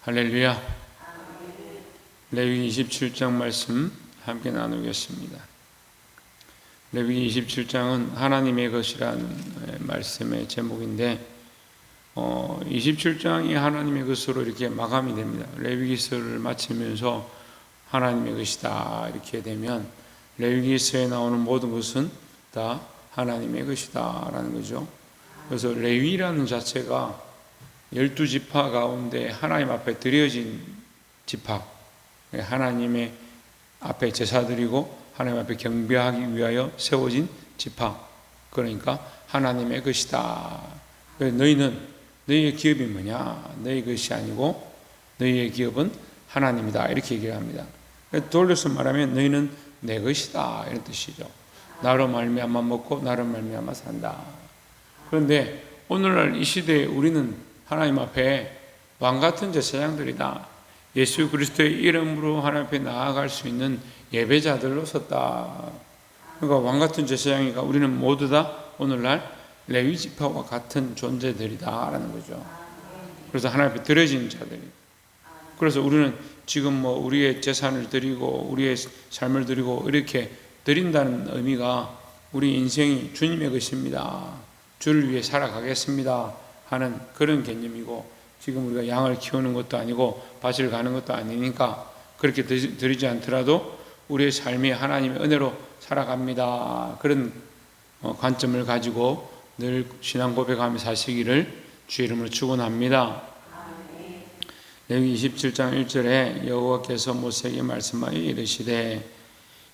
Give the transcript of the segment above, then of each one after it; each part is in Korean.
할렐루야. 레위기 27장 말씀 함께 나누겠습니다. 레위기 27장은 하나님의 것이라는 말씀의 제목인데 27장이 하나님의 것으로 이렇게 마감이 됩니다. 레위기서를 마치면서 하나님의 것이다 이렇게 되면 레위기서에 나오는 모든 것은 다 하나님의 것이다 라는 거죠. 그래서 레위라는 자체가 12지파 가운데 하나님 앞에 드려진 지파, 하나님의 앞에 제사드리고 하나님 앞에 경배하기 위하여 세워진 지파, 그러니까 하나님의 것이다. 너희는 너희의 기업이 뭐냐? 너희 것이 아니고 너희의 기업은 하나님이다 이렇게 얘기를 합니다. 돌려서 말하면 너희는 내 것이다 이런 뜻이죠. 나로 말미암아 먹고 나로 말미암아 산다. 그런데 오늘날 이 시대에 우리는 하나님 앞에 왕같은 제사장들이다. 예수 그리스도의 이름으로 하나님 앞에 나아갈 수 있는 예배자들로 섰다. 그러니까 왕같은 제사장이니까 우리는 모두 다 오늘날 레위 지파와 같은 존재들이다 라는 거죠. 그래서 하나님 앞에 드려진 자들이. 그래서 우리는 지금 우리의 재산을 드리고 우리의 삶을 드리고 이렇게 드린다는 의미가 우리 인생이 주님의 것입니다. 주를 위해 살아가겠습니다 하는 그런 개념이고, 지금 우리가 양을 키우는 것도 아니고 밭을 가는 것도 아니니까 그렇게 드리지 않더라도 우리의 삶이 하나님의 은혜로 살아갑니다. 그런 관점을 가지고 늘 신앙 고백하며 사시기를 주의 이름으로 축원합니다. 레위기 27장 1절에 여호와께서 모세에게 말씀하여 이르시되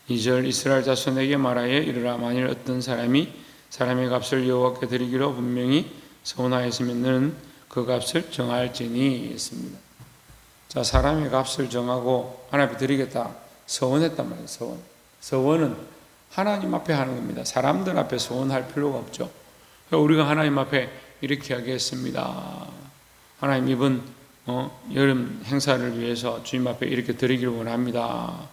2절 이스라엘 자손에게 말하여 이르라. 만일 어떤 사람이 사람의 값을 여호와께 드리기로 분명히 서원하였으면 너는 그 값을 정할지니 했습니다. 자, 사람의 값을 정하고 하나님 앞에 드리겠다 서원했단 말이에요. 서원은 하나님 앞에 하는 겁니다. 사람들 앞에 서원할 필요가 없죠. 우리가 하나님 앞에 이렇게 하겠습니다. 하나님 이번 여름 행사를 위해서 주님 앞에 이렇게 드리기를 원합니다.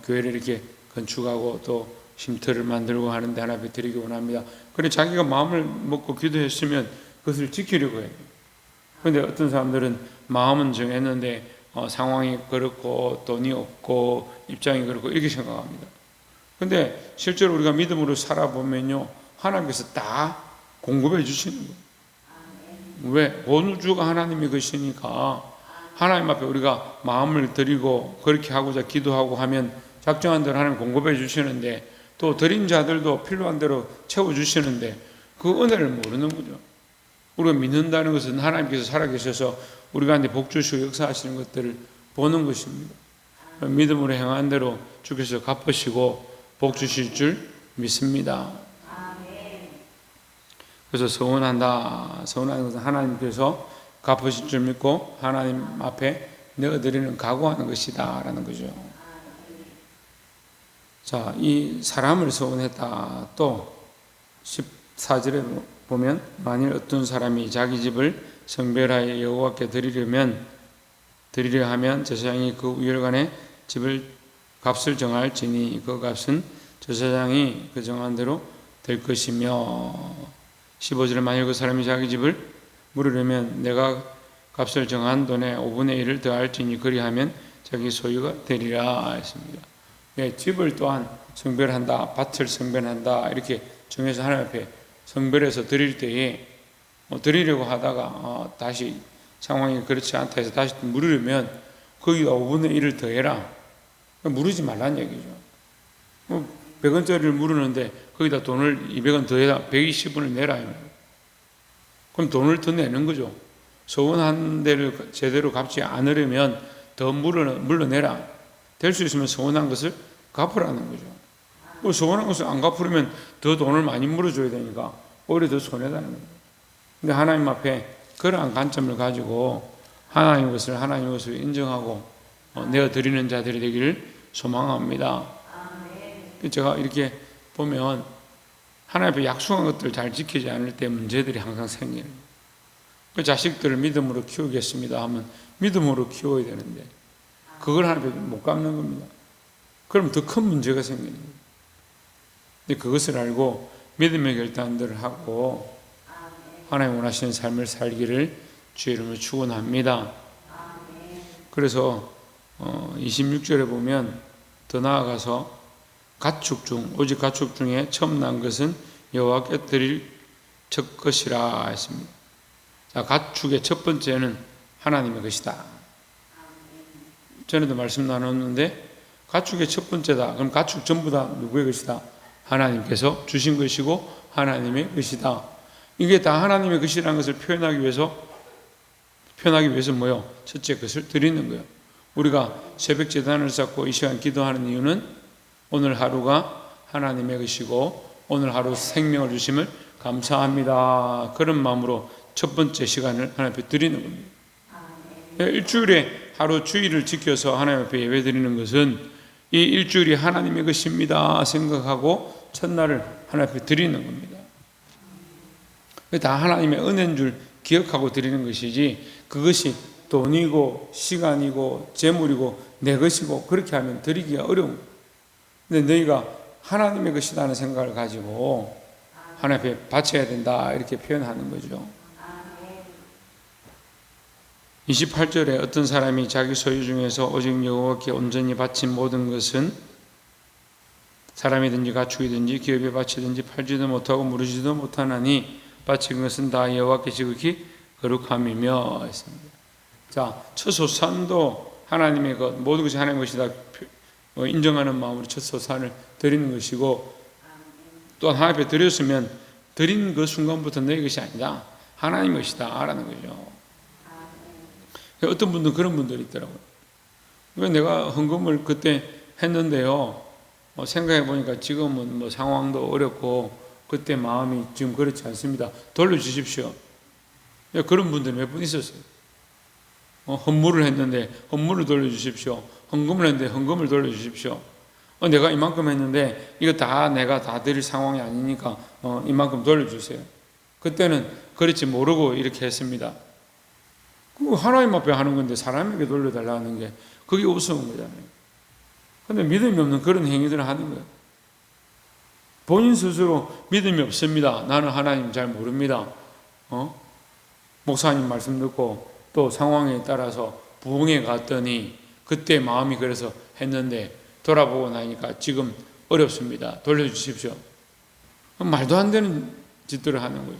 교회를 이렇게 건축하고 또 쉼터를 만들고 하는데 하나님 앞에 드리기 원합니다. 그래 자기가 마음을 먹고 기도했으면 그것을 지키려고 해요. 그런데 어떤 사람들은 마음은 정했는데 상황이 그렇고 돈이 없고 입장이 그렇고 이렇게 생각합니다. 그런데 실제로 우리가 믿음으로 살아보면요, 하나님께서 다 공급해 주시는 거예요. 왜? 온 우주가 하나님의 것이니까 하나님 앞에 우리가 마음을 드리고 그렇게 하고자 기도하고 하면 작정한 대로 하나님 공급해 주시는데, 또 드린 자들도 필요한 대로 채워주시는데 그 은혜를 모르는 거죠. 우리가 믿는다는 것은 하나님께서 살아계셔서 우리가 한테 복 주시고 역사하시는 것들을 보는 것입니다. 믿음으로 행한 대로 주께서 갚으시고 복 주실 줄 믿습니다. 그래서 서원하는 것은 하나님께서 갚으실 줄 믿고 하나님 앞에 내어드리는 각오하는 것이다 라는 거죠. 자, 이 사람을 서원했다. 또 14절에 보면 만일 어떤 사람이 자기 집을 성별하여 여호와께 드리려 하면 제사장이 그 우열간에 집을 값을 정할지니 그 값은 제사장이 그 정한 대로 될 것이며, 15절에 만일 그 사람이 자기 집을 물으려면 내가 값을 정한 돈의 5분의 1을 더할지니 그리하면 자기 소유가 되리라 했습니다. 집을 또한 성별한다, 밭을 성별한다 이렇게 정해서 하나님 앞에 성별해서 드릴 때에 드리려고 하다가 다시 상황이 그렇지 않다 해서 다시 물으려면 거기다 5분의 1을 더해라. 물으지 말라는 얘기죠. 100원짜리를 물으는데 거기다 돈을 200원 더해라, 120원을 내라. 그럼 돈을 더 내는 거죠. 서원한 데를 제대로 갚지 않으려면 더 물러내라. 될 수 있으면 서원한 것을 갚으라는 거죠. 서원한 것을 안 갚으려면 더 돈을 많이 물어줘야 되니까 오히려 더 손해다는 거예요. 근데 하나님 앞에 그러한 관점을 가지고 하나님 것을 인정하고 내어드리는 자들이 되기를 소망합니다. 제가 이렇게 보면 하나님 앞에 약속한 것들을 잘 지키지 않을 때 문제들이 항상 생기는 거예요. 그 자식들을 믿음으로 키우겠습니다 하면 믿음으로 키워야 되는데 그걸 하나님 앞에 못 갚는 겁니다. 그럼 더 큰 문제가 생기는 거예요. 근데 그것을 알고 믿음의 결단들을 하고 하나님 원하시는 삶을 살기를 주의 이름으로 축원합니다. 그래서 26절에 보면 더 나아가서 가축 중 오직 가축 중에 처음 난 것은 여호와께 드릴 첫 것이라 했습니다. 자, 가축의 첫 번째는 하나님의 것이다. 전에도 말씀 나눴는데 가축의 첫 번째다. 그럼 가축 전부 다 누구의 것이다? 하나님께서 주신 것이고 하나님의 것이다. 이게 다 하나님의 것이라는 것을 표현하기 위해서 뭐요? 첫째 것을 드리는 거예요. 우리가 새벽 제단을 쌓고 이 시간 기도하는 이유는 오늘 하루가 하나님의 것이고 오늘 하루 생명을 주심을 감사합니다. 그런 마음으로 첫 번째 시간을 하나님 앞에 드리는 겁니다. 일주일에 하루 주일을 지켜서 하나님 앞에 예배 드리는 것은 이 일주일이 하나님의 것입니다 생각하고 첫날을 하나님 앞에 드리는 겁니다. 다 하나님의 은혜인 줄 기억하고 드리는 것이지 그것이 돈이고 시간이고 재물이고 내 것이고 그렇게 하면 드리기가 어려운 거예요. 근데 너희가 하나님의 것이라는 생각을 가지고 하나님 앞에 바쳐야 된다 이렇게 표현하는 거죠. 28절에 어떤 사람이 자기 소유 중에서 오직 여호와께 온전히 바친 모든 것은 사람이든지 가축이든지 기업에 바치든지 팔지도 못하고 무르지도 못하나니 바친 것은 다 여호와께 지극히 거룩함이며 했습니다. 자, 첫 소산도 하나님의 것, 모든 것이 하나님의 것이다 인정하는 마음으로 첫 소산을 드리는 것이고 또 하나님 앞에 드렸으면 드린 그 순간부터 내 것이 아니다. 하나님의 것이다 라는 거죠. 어떤 분들은 그런 분들이 있더라고요. 내가 헌금을 그때 했는데요. 생각해 보니까 지금은 뭐 상황도 어렵고 그때 마음이 지금 그렇지 않습니다. 돌려주십시오. 그런 분들이 몇 분 있었어요. 헌물을 했는데 헌물을 돌려주십시오. 헌금을 했는데 헌금을 돌려주십시오. 내가 이만큼 했는데 이거 다 내가 다 드릴 상황이 아니니까 이만큼 돌려주세요. 그때는 그렇지 모르고 이렇게 했습니다. 하나님 앞에 하는 건데 사람에게 돌려달라는 게 그게 우스운 거잖아요. 그런데 믿음이 없는 그런 행위들을 하는 거예요. 본인 스스로 믿음이 없습니다. 나는 하나님 잘 모릅니다. 목사님 말씀 듣고 또 상황에 따라서 부흥에 갔더니 그때 마음이 그래서 했는데 돌아보고 나니까 지금 어렵습니다. 돌려주십시오. 말도 안 되는 짓들을 하는 거죠.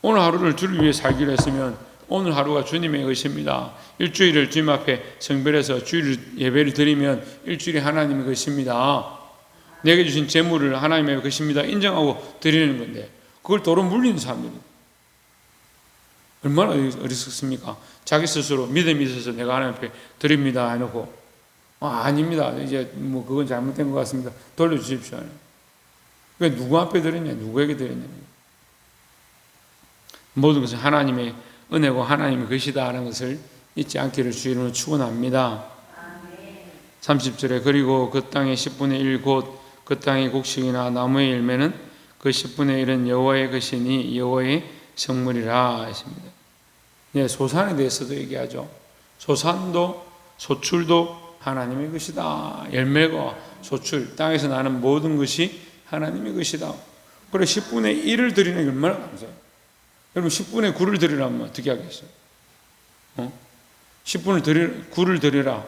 오늘 하루를 주를 위해 살기로 했으면 오늘 하루가 주님의 것입니다. 일주일을 주님 앞에 성별해서 주일 예배를 드리면 일주일이 하나님의 것입니다. 내게 주신 재물을 하나님의 것입니다. 인정하고 드리는 건데 그걸 도로 물리는 사람들이 얼마나 어리석습니까? 자기 스스로 믿음이 있어서 내가 하나님 앞에 드립니다 해놓고 아닙니다. 이제 뭐 그건 잘못된 것 같습니다. 돌려주십시오. 왜 누구 앞에 드렸냐? 누구에게 드렸냐? 모든 것은 하나님의 은혜고 하나님의 것이다 하는 것을 잊지 않기를 주의로 축원합니다. 30절에 그리고 그 땅의 10분의 1 곧 그 땅의 곡식이나 나무의 열매는 그 10분의 1은 여호와의 것이니 여호와의 성물이라 했습니다. 네, 소산에 대해서도 얘기하죠. 소산도 소출도 하나님의 것이다. 열매가 소출 땅에서 나는 모든 것이 하나님의 것이다. 그래 10분의 1을 드리는 게 얼마나 감사해요. 여러분 10분의 9를 드리라면 어떻게 하겠어요? 10분의 9를 드리라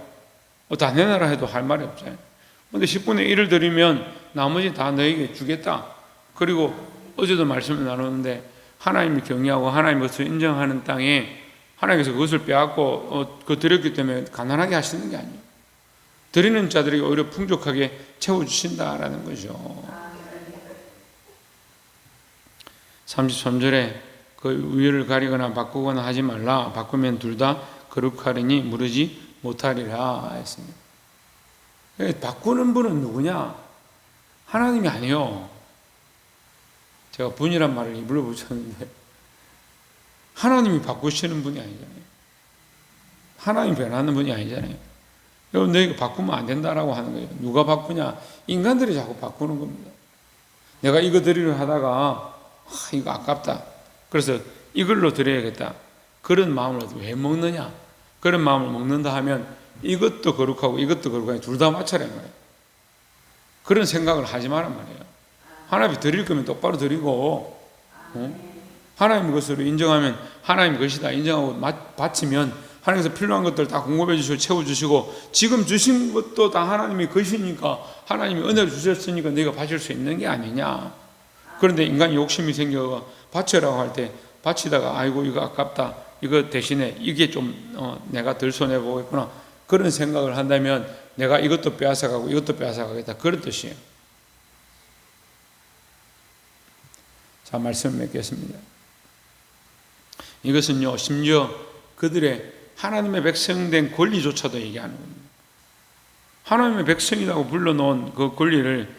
다 내놔라 해도 할 말이 없잖아요. 그런데 10분의 1을 드리면 나머지 다 너에게 주겠다. 그리고 어제도 말씀을 나눴는데 하나님을 경외하고 하나님 것을 인정하는 땅에 하나님께서 그것을 빼앗고 그 드렸기 때문에 가난하게 하시는 게 아니에요. 드리는 자들에게 오히려 풍족하게 채워주신다라는 거죠. 33절에 그 위를 가리거나 바꾸거나 하지 말라. 바꾸면 둘 다 거룩하리니 무르지 못하리라 했습니다. 바꾸는 분은 누구냐? 하나님이 아니요. 제가 분이란 말을 입으로 붙였는데 하나님이 바꾸시는 분이 아니잖아요. 하나님이 변하는 분이 아니잖아요. 여러분 너희가 바꾸면 안 된다라고 하는 거예요. 누가 바꾸냐? 인간들이 자꾸 바꾸는 겁니다. 내가 이거 드리려 하다가 이거 아깝다. 그래서 이걸로 드려야겠다. 그런 마음을 왜 먹느냐? 그런 마음을 먹는다 하면 이것도 거룩하고 이것도 거룩하고 둘 다 맞춰라는 거예요. 그런 생각을 하지 말란 말이에요. 하나님이 드릴 거면 똑바로 드리고 하나님 것으로 인정하면 하나님 것이다 인정하고 바치면 하나님께서 필요한 것들 다 공급해 주시고 채워주시고 지금 주신 것도 다 하나님이 것이니까 하나님이 은혜를 주셨으니까 네가 바칠 수 있는 게 아니냐. 그런데 인간이 욕심이 생겨 바치라고 할 때 바치다가 아이고 이거 아깝다, 이거 대신에 이게 좀 내가 덜 손해보겠구나, 그런 생각을 한다면 내가 이것도 빼앗아가고 이것도 빼앗아가겠다, 그런 뜻이에요. 자, 말씀을 맺겠습니다. 이것은요, 심지어 그들의 하나님의 백성된 권리조차도 얘기하는 겁니다. 하나님의 백성이라고 불러놓은 그 권리를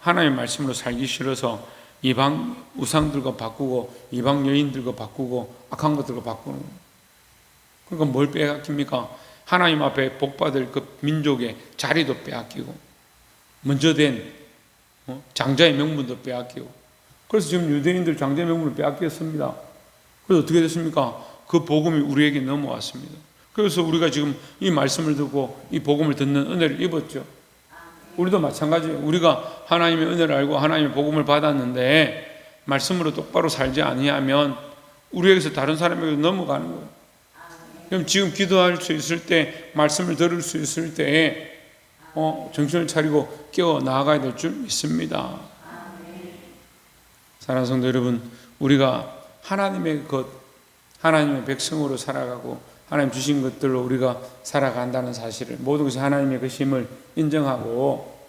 하나님의 말씀으로 살기 싫어서 이방 우상들과 바꾸고 이방 여인들과 바꾸고 악한 것들과 바꾸는 거예요. 그러니까 뭘 빼앗깁니까? 하나님 앞에 복받을 그 민족의 자리도 빼앗기고 먼저 된 장자의 명분도 빼앗기고, 그래서 지금 유대인들 장자의 명분을 빼앗겼습니다. 그래서 어떻게 됐습니까? 그 복음이 우리에게 넘어왔습니다. 그래서 우리가 지금 이 말씀을 듣고 이 복음을 듣는 은혜를 입었죠. 우리도 마찬가지예요. 우리가 하나님의 은혜를 알고 하나님의 복음을 받았는데 말씀으로 똑바로 살지 아니하면 우리에게서 다른 사람에게 넘어가는 거예요. 그럼 지금 기도할 수 있을 때, 말씀을 들을 수 있을 때에 정신을 차리고 깨어 나아가야 될 줄 믿습니다. 사랑하는 성도 여러분, 우리가 하나님의 것, 하나님의 백성으로 살아가고 하나님 주신 것들로 우리가 살아간다는 사실을, 모든 것이 하나님의 것임을 인정하고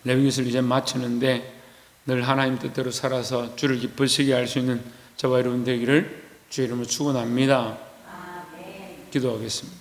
레위기서를 이제 마치는데 늘 하나님 뜻대로 살아서 주를 기쁘시게 할 수 있는 저와 여러분 되기를 주의 이름으로 축원합니다. 기도하겠습니다.